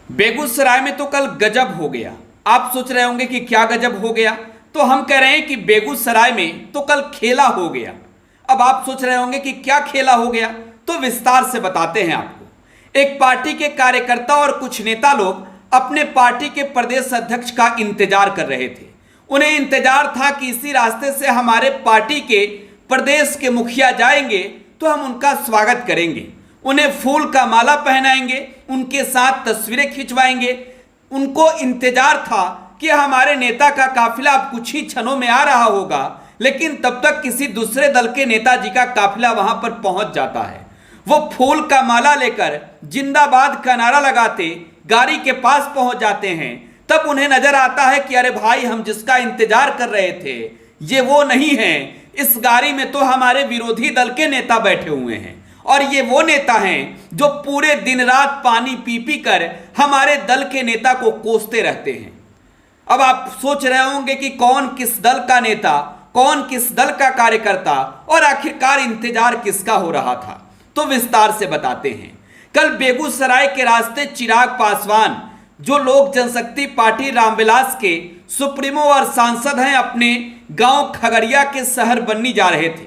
बेगूसराय में तो कल गजब हो गया। आप सोच रहे होंगे कि क्या गजब हो गया, तो हम कह रहे हैं कि बेगूसराय में तो कल खेला हो गया। अब आप सोच रहे होंगे कि क्या खेला हो गया, तो विस्तार से बताते हैं आपको। एक पार्टी के कार्यकर्ता और कुछ नेता लोग अपने पार्टी के प्रदेश अध्यक्ष का इंतजार कर रहे थे। उन्हें इंतजार था कि इसी रास्ते से हमारे पार्टी के प्रदेश के मुखिया जाएंगे तो हम उनका स्वागत करेंगे, उन्हें फूल का माला पहनाएंगे, उनके साथ तस्वीरें खिंचवाएंगे। उनको इंतजार था कि हमारे नेता का काफिला अब कुछ ही क्षणों में आ रहा होगा, लेकिन तब तक किसी दूसरे दल के नेताजी का काफिला वहां पर पहुंच जाता है। वो फूल का माला लेकर जिंदाबाद का नारा लगाते गाड़ी के पास पहुंच जाते हैं। तब उन्हें नजर आता है कि अरे भाई, हम जिसका इंतजार कर रहे थे ये वो नहीं है। इस गाड़ी में तो हमारे विरोधी दल के नेता बैठे हुए हैं और ये वो नेता हैं जो पूरे दिन रात पानी पी पी कर हमारे दल के नेता को कोसते रहते हैं। अब आप सोच रहे होंगे कि कौन किस दल का नेता, कौन किस दल का कार्यकर्ता और आखिरकार इंतजार किसका हो रहा था, तो विस्तार से बताते हैं। कल बेगूसराय के रास्ते चिराग पासवान, जो लोक जनशक्ति पार्टी रामविलास के सुप्रीमो और सांसद हैं, अपने गांव खगड़िया के शहर बन्नी जा रहे थे।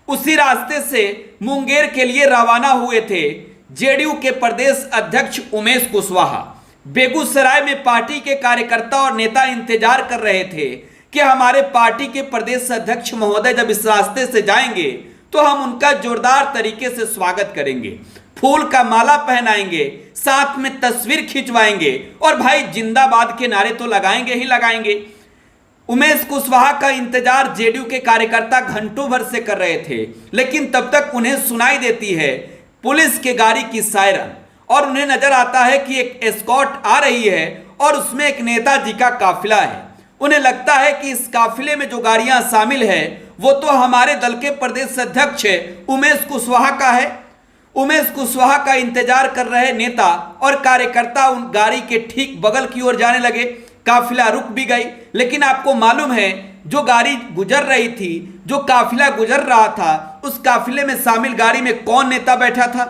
उसी रास्ते से मुंगेर के लिए रवाना हुए थे जेडीयू के प्रदेश अध्यक्ष उमेश कुशवाहा। बेगूसराय में पार्टी के कार्यकर्ता और नेता इंतजार कर रहे थे कि हमारे पार्टी के प्रदेश अध्यक्ष महोदय जब इस रास्ते से जाएंगे तो हम उनका जोरदार तरीके से स्वागत करेंगे, फूल का माला पहनाएंगे, साथ में तस्वीर खिंचवाएंगे और भाई जिंदाबाद के नारे तो लगाएंगे ही लगाएंगे। उमेश कुशवाहा का इंतजार जेडीयू के कार्यकर्ता घंटों भर से कर रहे थे, लेकिन तब तक उन्हें सुनाई देती है पुलिस के गाड़ी की सायरन और उन्हें नजर आता है कि एक एस्कॉर्ट आ रही है और उसमें एक नेताजी का काफिला है। उन्हें लगता है कि इस काफिले में जो गाड़ियां शामिल है वो तो हमारे दल के प्रदेश अध्यक्ष उमेश कुशवाहा का है। उमेश कुशवाहा का इंतजार कर रहे नेता और कार्यकर्ता उन गाड़ी के ठीक बगल की ओर जाने लगे। काफिला रुक भी गई, लेकिन आपको मालूम है जो गाड़ी गुजर रही थी, जो काफिला गुजर रहा था, उस काफिले में शामिल गाड़ी में कौन नेता बैठा था?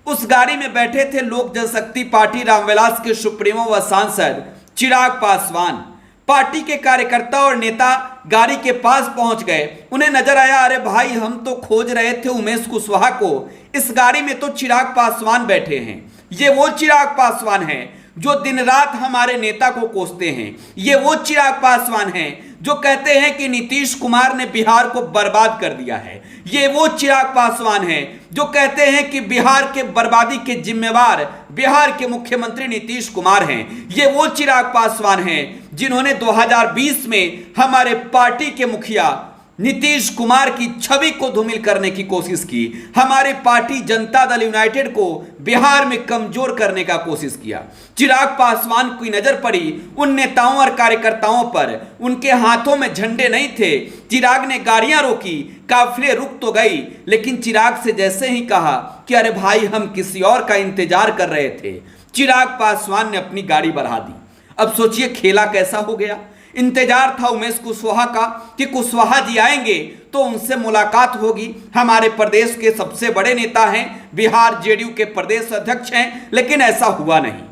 उस गाड़ी में बैठे थे लोक जनशक्ति पार्टी रामविलास के सुप्रीमो व सांसद चिराग पासवान। पार्टी के कार्यकर्ता और नेता गाड़ी के पास पहुंच गए। उन्हें नजर आया, अरे भाई, हम तो खोज रहे थे उमेश कुशवाहा को, इस गाड़ी में तो चिराग पासवान बैठे हैं। ये वो चिराग पासवान हैं जो दिन रात हमारे नेता को कोसते हैं। ये वो चिराग पासवान हैं जो कहते हैं कि नीतीश कुमार ने बिहार को बर्बाद कर दिया है। ये वो चिराग पासवान हैं जो कहते हैं कि बिहार के बर्बादी के जिम्मेवार बिहार के मुख्यमंत्री नीतीश कुमार हैं। ये वो चिराग पासवान हैं जिन्होंने 2020 में हमारे पार्टी के मुखिया नीतीश कुमार की छवि को धूमिल करने की कोशिश की, हमारी पार्टी जनता दल यूनाइटेड को बिहार में कमजोर करने का कोशिश किया। चिराग पासवान की नजर पड़ी उन नेताओं और कार्यकर्ताओं पर, उनके हाथों में झंडे नहीं थे। चिराग ने गाड़ियां रोकी, काफिले रुक तो गई, लेकिन चिराग से जैसे ही कहा कि अरे भाई, हम किसी और का इंतजार कर रहे थे, चिराग पासवान ने अपनी गाड़ी बढ़ा दी। अब सोचिए खेला कैसा हो गया। इंतजार था उमेश कुशवाहा का कि कुशवाहा जी आएंगे तो उनसे मुलाकात होगी। हमारे प्रदेश के सबसे बड़े नेता हैं, बिहार जेडीयू के प्रदेश अध्यक्ष हैं, लेकिन ऐसा हुआ नहीं।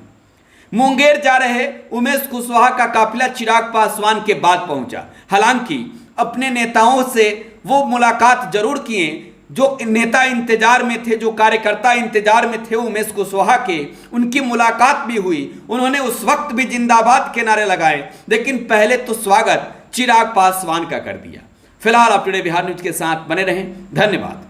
मुंगेर जा रहे उमेश कुशवाहा का काफिला चिराग पासवान के बाद पहुंचा। हालांकि अपने नेताओं से वो मुलाकात जरूर किए, जो नेता इंतजार में थे, जो कार्यकर्ता इंतजार में थे उमेश कुशवाहा के, उनकी मुलाकात भी हुई। उन्होंने उस वक्त भी जिंदाबाद के नारे लगाए, लेकिन पहले तो स्वागत चिराग पासवान का कर दिया। फिलहाल आप टुडे बिहार न्यूज के साथ बने रहें। धन्यवाद।